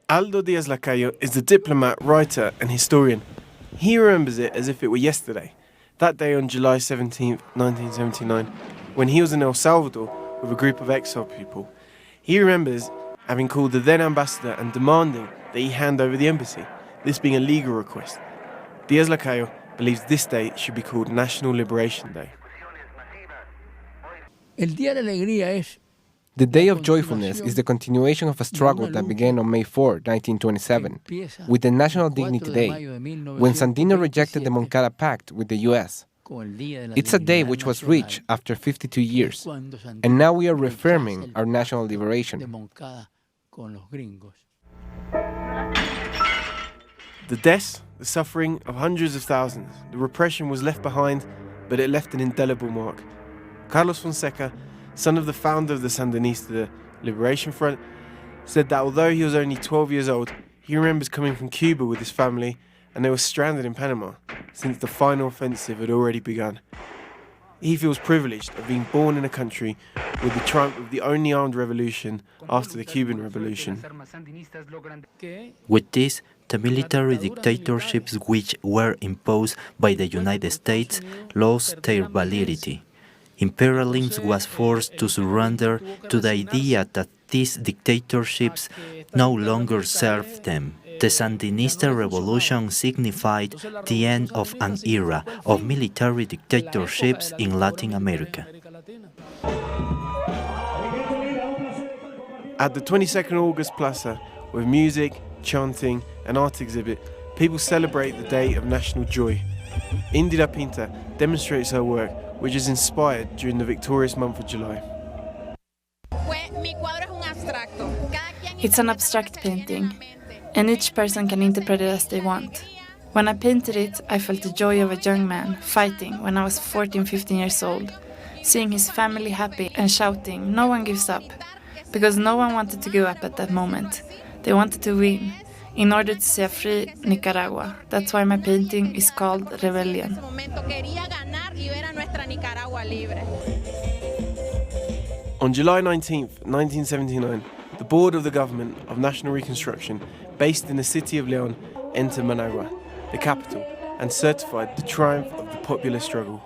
Aldo Díaz-Lacayo is the diplomat, writer and historian. He remembers it as if it were yesterday, that day on July 17th, 1979, when he was in El Salvador with a group of exiled people. He remembers having called the then ambassador and demanding that he hand over the embassy, this being a legal request. Díaz-Lacayo believes this day should be called National Liberation Day. The Day of Joyfulness is the continuation of a struggle that began on May 4, 1927, with the National Dignity Day, when Sandino rejected the Moncada Pact with the U.S. It's a day which was reached after 52 years, and now we are reaffirming our national liberation. The deaths, the suffering of hundreds of thousands, the repression was left behind, but it left an indelible mark. Carlos Fonseca, son of the founder of the Sandinista, the Liberation Front, said that although he was only 12 years old, he remembers coming from Cuba with his family and they were stranded in Panama since the final offensive had already begun. He feels privileged of being born in a country with the triumph of the only armed revolution after the Cuban Revolution. With this, the military dictatorships which were imposed by the United States lost their validity. Imperialism was forced to surrender to the idea that these dictatorships no longer served them. The Sandinista revolution signified the end of an era of military dictatorships in Latin America. At the 22nd August Plaza, with music, chanting and art exhibit, people celebrate the day of national joy. Indira Pinta demonstrates her work, which is inspired during the victorious month of July. It's an abstract painting, and each person can interpret it as they want. When I painted it, I felt the joy of a young man fighting when I was 14-15 years old, seeing his family happy and shouting, "No one gives up," because no one wanted to give up at that moment. They wanted to win, in order to see a free Nicaragua. That's why my painting is called Rebellion. On July 19th, 1979, the board of the government of National Reconstruction, based in the city of León, entered Managua, the capital, and certified the triumph of the popular struggle.